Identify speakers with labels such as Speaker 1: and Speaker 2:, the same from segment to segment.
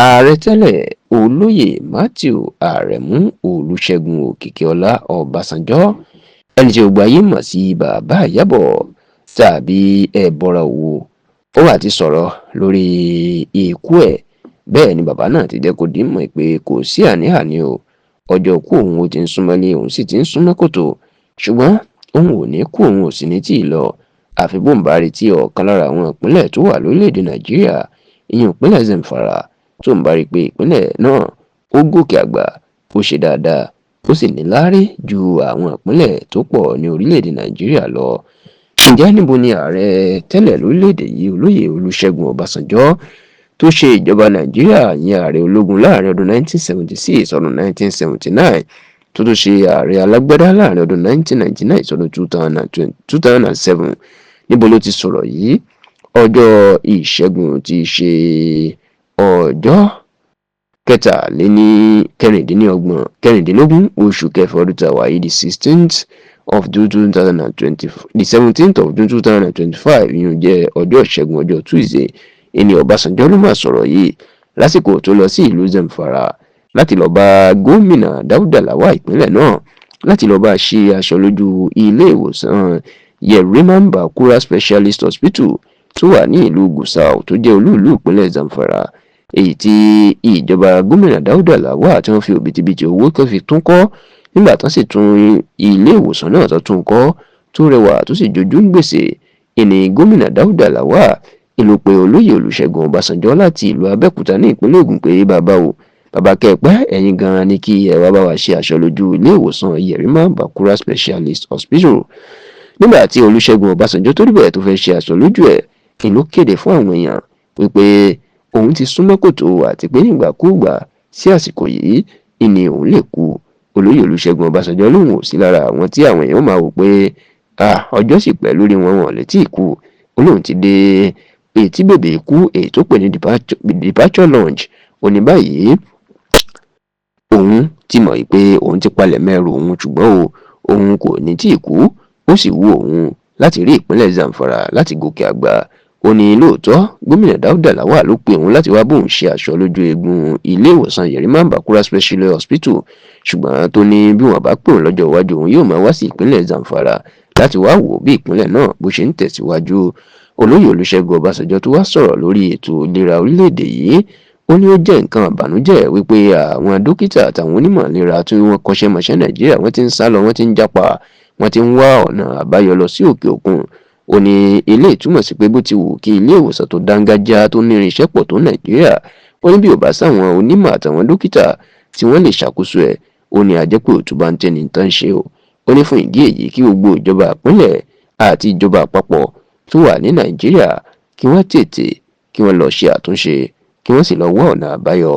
Speaker 1: ààrẹ tẹ́lẹ̀ olóyè Matthew Aremu Olúṣẹ́gun Òkìkíọlá Ọbásanjọ́ ẹni tí gbogbo ayé mọ̀ sí bàbá Ìyábọ̀ tàbí ẹ̀bọra òwò ó wá ti sọ̀rọ̀ lórí ikú ẹ̀. Bẹ́ẹ̀ ni bàbá náà ti jẹ́ kó di mọ̀ pé kò sí àní-àní o, ọjọ́ ikú òun ó ti ń súnmọ́lé, òun sì ti ń súnmọ́ kòtò, ṣùgbọ́n òun ò ní kú, òun ò sì ní tì í lọ àfi bóun bá retí ọ̀kan lára àwọn ìpínlẹ̀ tó wà lórílẹ̀‐èdè Nàìjíríà, ìyẹn ìpínlẹ̀ Zamfara, tó ń bá rí i pé ìpínlẹ̀ náà ó gòkè àgbà, ó ṣe dáadáa, ó sì ní láárí ju àwọn ìpínlẹ̀ tó pọ̀ ní orílẹ̀‐èdè Nàìjíríà lọ. Ǹjẹ́ níbo ni ààrẹ tẹ́lẹ̀ lórílẹ̀‐èdè yìí olóyè Olúṣẹ́gun Ọbásanjọ́ tó ṣe ìjọba Nàìjíríà ìyẹn ààrẹ ológun láàrin ọdún 1976 sọdún 1979 tó tún ṣe ààrẹ alágbádá láàrin ọdún 1999 sọdún 2007 níbo ló ti sọ̀rọ̀ yìí? Ọjọ́ ìṣẹ́gun ti ṣe ọjọ́ kẹrìndínlógún oṣù kẹfà ọdún tá a wà yìí, the 17th of June 2025 ìyẹn jẹ́ ọjọ́ ìṣẹ́gun, ọjọ́ Tuesday. Ẹni Ọbásanjọ́ ló máa sọ̀rọ̀ yìí lásìkò tó lọ sí ìlú Zamfara láti lọ bá gómìnà Dáúdà Lawal ìpínlẹ̀ náà láti lọ bá ṣe aṣọ lójú ilé ìwòsàn Yeriman Bakura Specialist Hospital tó wà ní ìlú Gusau tó jẹ́ olú ìlú ìpínlẹ̀ Zamfara, èyí tí ìjọba gómìnà Dáúdà Lawal tí wọ́n fi òbítíbitì owó kan fi tún kọ́ nígbà tán sì tún ilé ìwòsàn náà tó tún kọ́ tó rẹwà tó sì jojú ń gbèsè. Ẹni gómìnà Dáúdà Lawal ìlú pé olóyè Olúṣẹ́gun Ọbásanjọ́ láti ìlú Abẹ́òkúta ní ìpínlẹ̀ Ògùn pé bàbá kẹ́pẹ́ ẹ̀yin gan-an ni kí ẹ wá bá wa ṣe aṣọ lójú ilé ìwòsàn Yeriman Bakura Specialist Hospital. Nígbà tí Olúṣẹ́gun Ọbásanjọ́ tó dìbò tó fẹ́ ṣe aṣọ lójú ẹ̀ ìlú kéde fún àwọn èèyàn wípé òun ti súnmọ́ kòtò àti pé nígbàkúùgbà sí àsìkò yìí ìní òun lè kú. Olóyè Olúṣẹ́gun Ọbásanjọ́ lòun ò sí lára àwọn tí àwọn èèyàn máa wò pé ọjọ́ sì pẹ́ lórí wọn lè tí ì kú. Olóhùn ti dé ètí bèbè ikú èyí tó pè ní departure lounge. Ó ní báyìí òun ti mọ̀ pé òun ti palẹ̀ mẹ́rù òun, ṣùgbọ́n òun kò ní tí ì kú, ó sì wù òun láti rí ìpínlẹ̀ Zamfara láti gòkè àgbà. Ó ní lóòótọ́ gómìnà Dáúdà Lawal ló pe òun láti wá bóun ṣe aṣọ lójú eegun ilé ìwòsàn Yeriman Bakura Specialist Hospital, ṣùgbọ́n tó ní bí wọ́n bá pè òun lọ́jọ́ iwájú òun yóò máa wá sí ìpínlẹ̀ Zamfara láti wá wò bí ìpínlẹ̀ náà bó ṣe ń tẹ̀síwájú. Olóyè Olúṣẹ́gun Ọbásanjọ́ tó wá sọ̀rọ̀ lórí ètò ìlera orílẹ̀-èdè yìí ó ní ó jẹ́ nǹkan àbànújẹ́ wípé àwọn dókítà àtàwọn onímọ̀ ìlera tí wọ́n kọ́ṣẹ́mọṣẹ́ Nàìjíríà wọ́n ti ń sá lọ, wọ́n ti ń jápa, wọ́n ti ń wá ọ̀nà àbáyọ lọ sí òkè òkun. Ó ní ilé ìtumọ̀ sí pé bó ti wù kí ilé ìwòsàn tó dángájá tó ní irinṣẹ́ pọ̀ tó Nàìjíríà, ó ní bí ò bá sáwọn onímọ̀ àtàwọn dókítà tí wọ́n lè ṣàkóso ẹ̀, ó ní àjẹpẹ́ òtún bá ń tẹ́ni tán ṣe o. Ó ní fún ìdí èyí kí gbogbo ìjọba ìpínlẹ̀ àti ìjọba àpapọ̀ tó wà ní Nàìjíríà kí wọ́n tètè kí wọ́n lọ ṣe àtúnṣe, kí wọ́n sì lọ wá ọ̀nà àbáyọ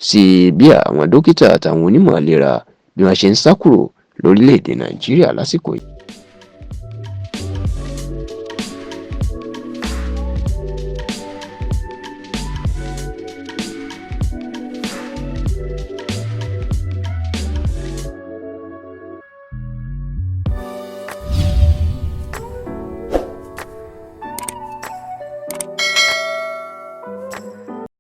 Speaker 1: sí bí àwọn dókítà àtàwọn onímọ̀ ìlera bí wọ́n ṣe ń sá kúrò lórílẹ̀‐èdè Nàìjíríà lásìkò yìí.